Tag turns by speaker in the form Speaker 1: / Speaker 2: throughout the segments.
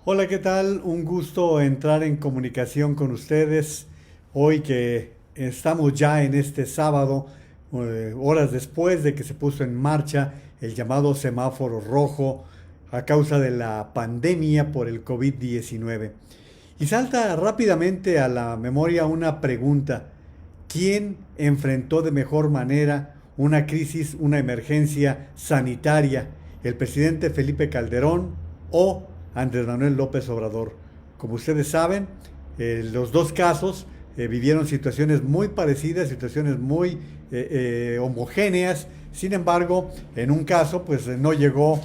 Speaker 1: Hola, ¿qué tal? Un gusto entrar en comunicación con ustedes hoy que estamos ya en este sábado, horas después de que se puso en marcha el llamado semáforo rojo a causa de la pandemia por el COVID-19. Y salta rápidamente a la memoria una pregunta: ¿quién enfrentó de mejor manera una crisis, una emergencia sanitaria? ¿El presidente Felipe Calderón o Andrés Manuel López Obrador? Como ustedes saben, los dos casos vivieron situaciones muy parecidas, situaciones muy homogéneas. Sin embargo, en un caso, pues no llegó,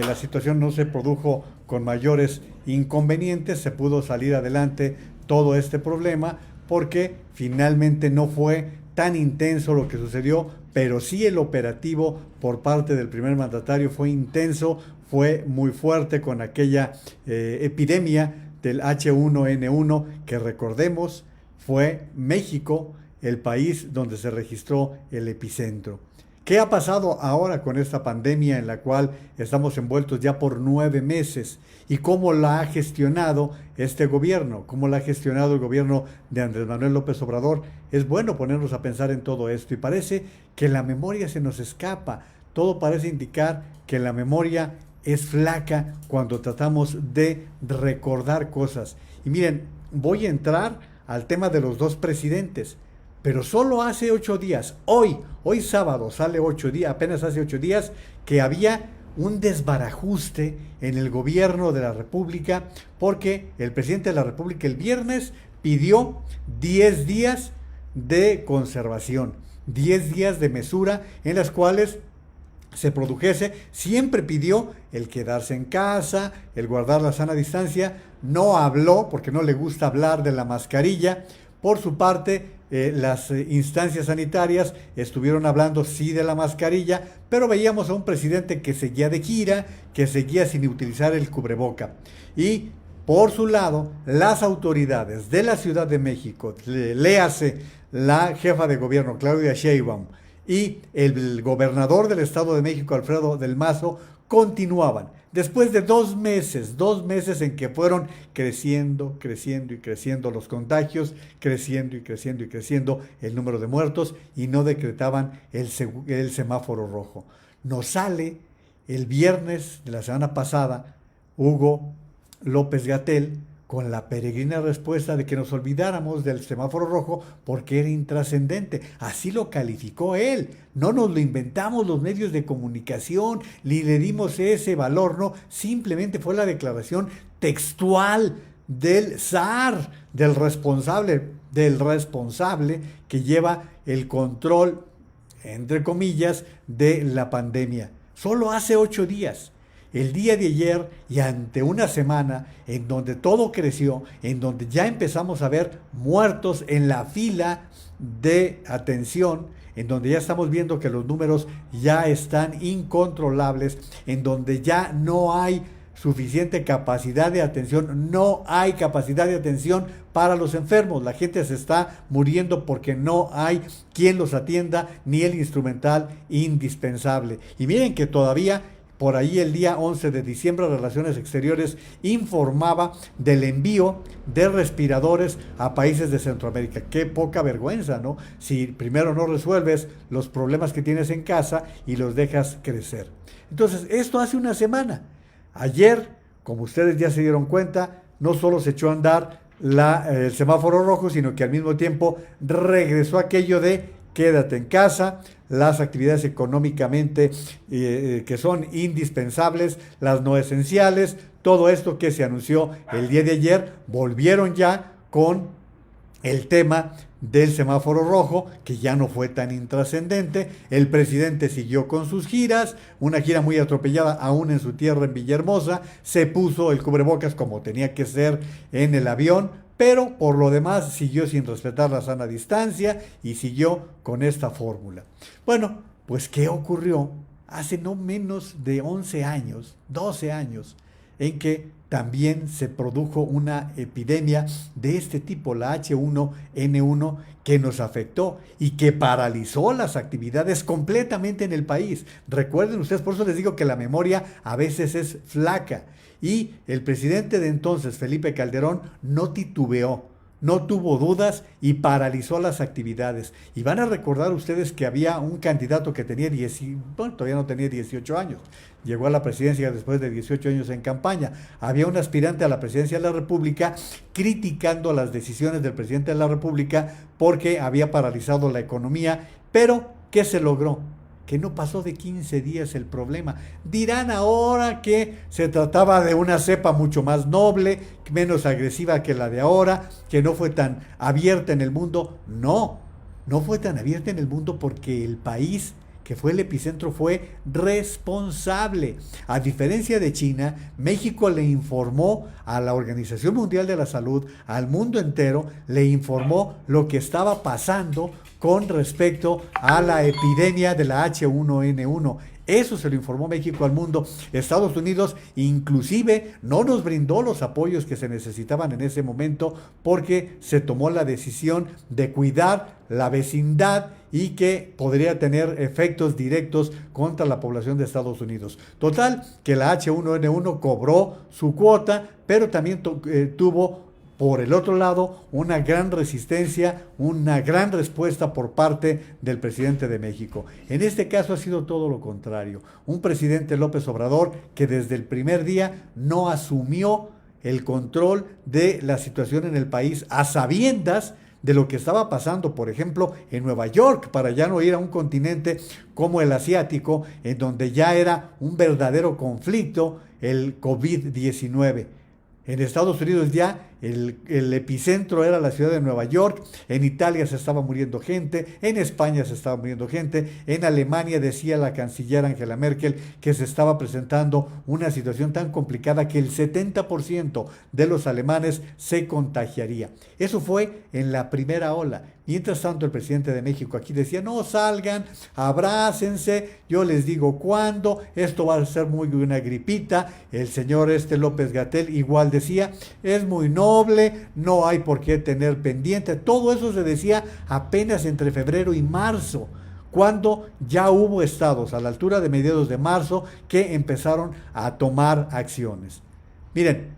Speaker 1: la situación no se produjo con mayores inconvenientes, se pudo salir adelante todo este problema porque finalmente no fue tan intenso lo que sucedió, pero sí el operativo por parte del primer mandatario fue intenso, fue muy fuerte con aquella epidemia del H1N1 que, recordemos, fue México el país donde se registró el epicentro. ¿Qué ha pasado ahora con esta pandemia en la cual estamos envueltos ya por 9 meses? ¿Y cómo la ha gestionado este gobierno? ¿Cómo la ha gestionado el gobierno de Andrés Manuel López Obrador? Es bueno ponernos a pensar en todo esto y parece que la memoria se nos escapa. Todo parece indicar que la memoria es flaca cuando tratamos de recordar cosas. Y miren, voy a entrar al tema de los dos presidentes. Pero solo hace 8 días, hoy sábado, sale 8 días, apenas hace 8 días, que había un desbarajuste en el gobierno de la República, porque el presidente de la República el viernes pidió 10 días de conservación, 10 días de mesura en las cuales se produjese. Siempre pidió el quedarse en casa, el guardar la sana distancia. No habló, porque no le gusta hablar de la mascarilla. Por su parte, las instancias sanitarias estuvieron hablando sí de la mascarilla, pero veíamos a un presidente que seguía de gira, que seguía sin utilizar el cubreboca. Y por su lado, las autoridades de la Ciudad de México, léase la jefa de gobierno Claudia Sheinbaum y el gobernador del Estado de México, Alfredo del Mazo, continuaban. Después de 2 meses en que fueron creciendo, creciendo y creciendo los contagios, creciendo y creciendo y creciendo el número de muertos, y no decretaban el semáforo rojo. Nos sale el viernes de la semana pasada Hugo López Gatel con la peregrina respuesta de que nos olvidáramos del semáforo rojo porque era intrascendente. Así lo calificó él. No nos lo inventamos los medios de comunicación, ni le dimos ese valor, no. Simplemente fue la declaración textual del zar, del responsable que lleva el control, entre comillas, de la pandemia. Solo hace 8 días. El día de ayer, y ante una semana en donde todo creció, en donde ya empezamos a ver muertos en la fila de atención, en donde ya estamos viendo que los números ya están incontrolables, en donde ya no hay suficiente capacidad de atención, no hay capacidad de atención para los enfermos. La gente se está muriendo porque no hay quien los atienda, ni el instrumental indispensable. Y miren que todavía por ahí el día 11 de diciembre Relaciones Exteriores informaba del envío de respiradores a países de Centroamérica. Qué poca vergüenza, ¿no? Si primero no resuelves los problemas que tienes en casa y los dejas crecer. Entonces, esto hace una semana. Ayer, como ustedes ya se dieron cuenta, no solo se echó a andar el semáforo rojo, sino que al mismo tiempo regresó aquello de quédate en casa, las actividades económicamente que son indispensables, las no esenciales, todo esto que se anunció el día de ayer, volvieron ya con el tema del semáforo rojo, que ya no fue tan intrascendente. El presidente siguió con sus giras, una gira muy atropellada aún en su tierra en Villahermosa, se puso el cubrebocas como tenía que ser en el avión, pero por lo demás siguió sin respetar la sana distancia y siguió con esta fórmula. Bueno, pues ¿qué ocurrió? Hace no menos de 11 años, 12 años, en que también se produjo una epidemia de este tipo, la H1N1, que nos afectó y que paralizó las actividades completamente en el país. Recuerden ustedes, por eso les digo que la memoria a veces es flaca. Y el presidente de entonces, Felipe Calderón, no titubeó, no tuvo dudas y paralizó las actividades. Y van a recordar ustedes que había un candidato que tenía todavía no tenía 18 años. Llegó a la presidencia después de 18 años en campaña. Había un aspirante a la presidencia de la República criticando las decisiones del presidente de la República porque había paralizado la economía. Pero, ¿qué se logró? Que no pasó de 15 días el problema. Dirán ahora que se trataba de una cepa mucho más noble, menos agresiva que la de ahora, que no fue tan abierta en el mundo. No, no fue tan abierta en el mundo porque el país que fue el epicentro fue responsable. A diferencia de China, México le informó a la Organización Mundial de la Salud, al mundo entero, le informó lo que estaba pasando con respecto a la epidemia de la H1N1. Eso se lo informó México al mundo. Estados Unidos inclusive no nos brindó los apoyos que se necesitaban en ese momento porque se tomó la decisión de cuidar la vecindad y que podría tener efectos directos contra la población de Estados Unidos. Total, que la H1N1 cobró su cuota, pero también tuvo por el otro lado una gran resistencia, una gran respuesta por parte del presidente de México. En este caso ha sido todo lo contrario. Un presidente López Obrador que desde el primer día no asumió el control de la situación en el país a sabiendas de lo que estaba pasando, por ejemplo, en Nueva York, para ya no ir a un continente como el asiático, en donde ya era un verdadero conflicto el COVID-19. En Estados Unidos ya el epicentro era la ciudad de Nueva York, en Italia se estaba muriendo gente, en España se estaba muriendo gente, en Alemania decía la canciller Angela Merkel que se estaba presentando una situación tan complicada que el 70% de los alemanes se contagiaría. Eso fue en la primera ola. Mientras tanto, el presidente de México aquí decía, no salgan, abrácense, yo les digo cuándo, esto va a ser muy una gripita. El señor López-Gatell igual decía, es muy noble, no hay por qué tener pendiente. Todo eso se decía apenas entre febrero y marzo, cuando ya hubo estados a la altura de mediados de marzo que empezaron a tomar acciones. Miren,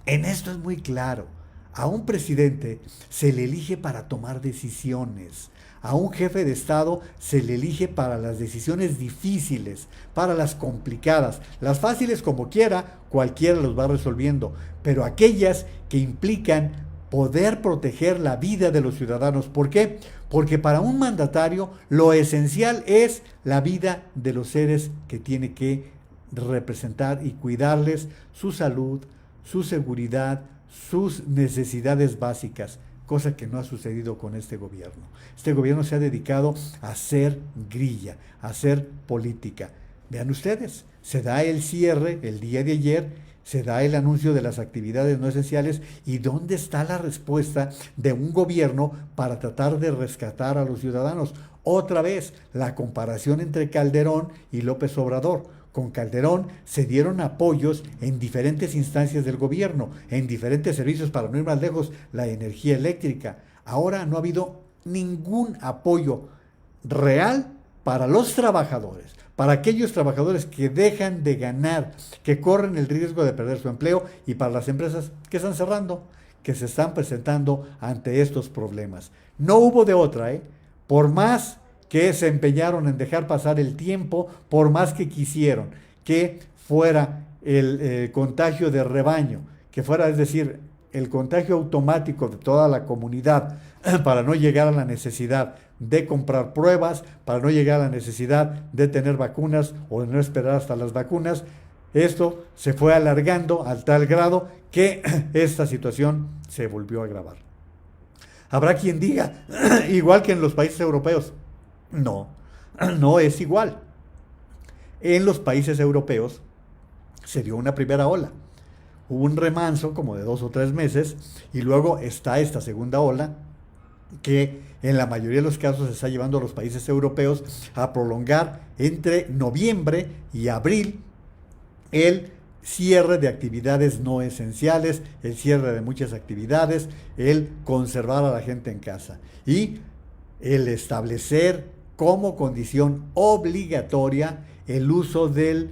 Speaker 1: en esto es muy claro. A un presidente se le elige para tomar decisiones. A un jefe de Estado se le elige para las decisiones difíciles, para las complicadas. Las fáciles como quiera, cualquiera los va resolviendo. Pero aquellas que implican poder proteger la vida de los ciudadanos. ¿Por qué? Porque para un mandatario lo esencial es la vida de los seres que tiene que representar y cuidarles su salud, su seguridad, sus necesidades básicas, cosa que no ha sucedido con este gobierno. Este gobierno se ha dedicado a hacer grilla, a hacer política. Vean ustedes, se da el cierre el día de ayer, se da el anuncio de las actividades no esenciales y ¿dónde está la respuesta de un gobierno para tratar de rescatar a los ciudadanos? Otra vez, la comparación entre Calderón y López Obrador. Con Calderón se dieron apoyos en diferentes instancias del gobierno, en diferentes servicios, para no ir más lejos, la energía eléctrica. Ahora no ha habido ningún apoyo real para los trabajadores, para aquellos trabajadores que dejan de ganar, que corren el riesgo de perder su empleo, y para las empresas que están cerrando, que se están presentando ante estos problemas. No hubo de otra, por más que se empeñaron en dejar pasar el tiempo, por más que quisieron que fuera el contagio de rebaño, que fuera, es decir, el contagio automático de toda la comunidad, para no llegar a la necesidad de comprar pruebas, para no llegar a la necesidad de tener vacunas o de no esperar hasta las vacunas. Esto se fue alargando a tal grado que esta situación se volvió a agravar. Habrá quien diga, igual que en los países europeos. No, no es igual. En los países europeos se dio una primera ola. Hubo un remanso como de 2 o 3 meses y luego está esta segunda ola que en la mayoría de los casos se está llevando a los países europeos a prolongar entre noviembre y abril el cierre de actividades no esenciales, el cierre de muchas actividades, el conservar a la gente en casa y el establecer como condición obligatoria el uso de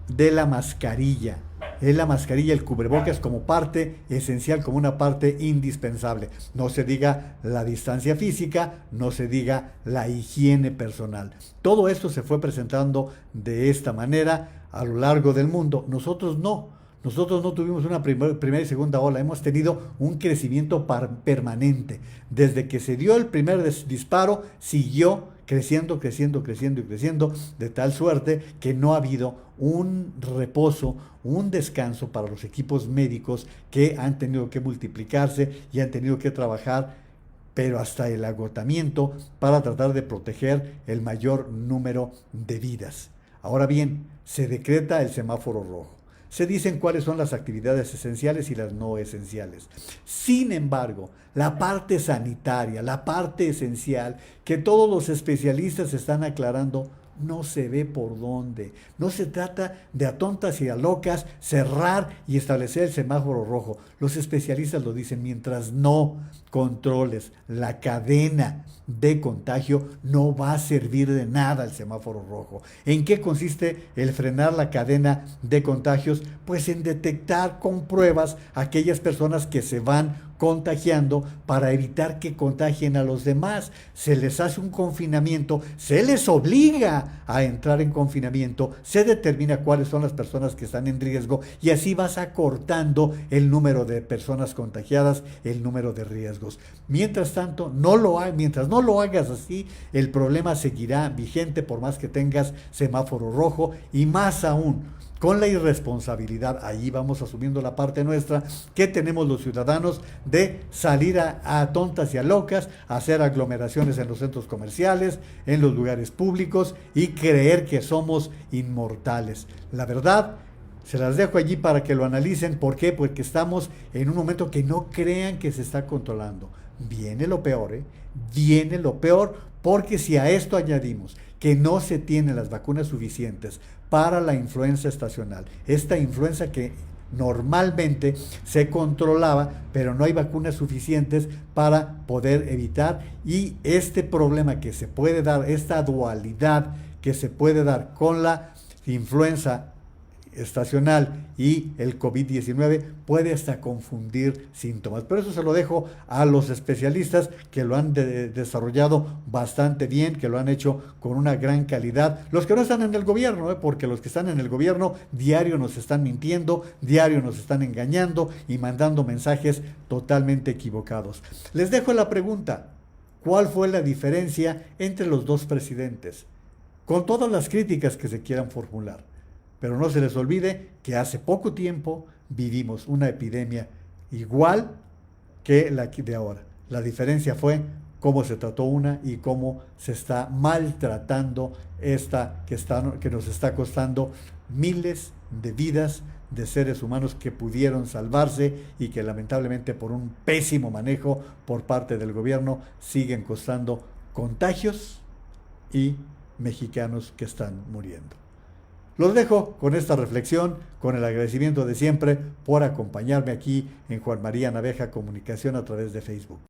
Speaker 1: la mascarilla. Es la mascarilla, el cubrebocas como parte esencial, como una parte indispensable. No se diga la distancia física, no se diga la higiene personal. Todo esto se fue presentando de esta manera a lo largo del mundo. Nosotros no. Nosotros no tuvimos una primera y segunda ola, hemos tenido un crecimiento permanente. Desde que se dio el primer disparo, siguió creciendo, creciendo, creciendo y creciendo, de tal suerte que no ha habido un reposo, un descanso para los equipos médicos que han tenido que multiplicarse y han tenido que trabajar, pero hasta el agotamiento, para tratar de proteger el mayor número de vidas. Ahora bien, se decreta el semáforo rojo. Se dicen cuáles son las actividades esenciales y las no esenciales. Sin embargo, la parte sanitaria, la parte esencial, que todos los especialistas están aclarando, no se ve por dónde. No se trata de a tontas y a locas cerrar y establecer el semáforo rojo. Los especialistas lo dicen, mientras no controles la cadena de contagio, no va a servir de nada el semáforo rojo. ¿En qué consiste el frenar la cadena de contagios? Pues en detectar con pruebas a aquellas personas que se van contagiando para evitar que contagien a los demás. Se les hace un confinamiento, se les obliga a entrar en confinamiento, se determina cuáles son las personas que están en riesgo y así vas acortando el número de personas contagiadas, el número de riesgos. Mientras tanto, mientras no lo hagas así, el problema seguirá vigente por más que tengas semáforo rojo y más aún con la irresponsabilidad, ahí vamos asumiendo la parte nuestra, que tenemos los ciudadanos de salir a tontas y a locas, a hacer aglomeraciones en los centros comerciales, en los lugares públicos y creer que somos inmortales. La verdad, se las dejo allí para que lo analicen. ¿Por qué? Porque estamos en un momento que no crean que se está controlando. Viene lo peor, ¿eh? Viene lo peor, porque si a esto añadimos que no se tienen las vacunas suficientes para la influenza estacional, esta influenza que normalmente se controlaba, pero no hay vacunas suficientes para poder evitar, y este problema que se puede dar, esta dualidad que se puede dar con la influenza estacional y el COVID-19 puede hasta confundir síntomas. Pero eso se lo dejo a los especialistas que lo han desarrollado bastante bien, que lo han hecho con una gran calidad. Los que no están en el gobierno, porque los que están en el gobierno diario nos están mintiendo, diario nos están engañando y mandando mensajes totalmente equivocados. Les dejo la pregunta: ¿cuál fue la diferencia entre los dos presidentes? Con todas las críticas que se quieran formular. Pero no se les olvide que hace poco tiempo vivimos una epidemia igual que la de ahora. La diferencia fue cómo se trató una y cómo se está maltratando esta que nos está costando miles de vidas de seres humanos que pudieron salvarse y que lamentablemente por un pésimo manejo por parte del gobierno siguen costando contagios y mexicanos que están muriendo. Los dejo con esta reflexión, con el agradecimiento de siempre por acompañarme aquí en Juan María Naveja Comunicación a través de Facebook.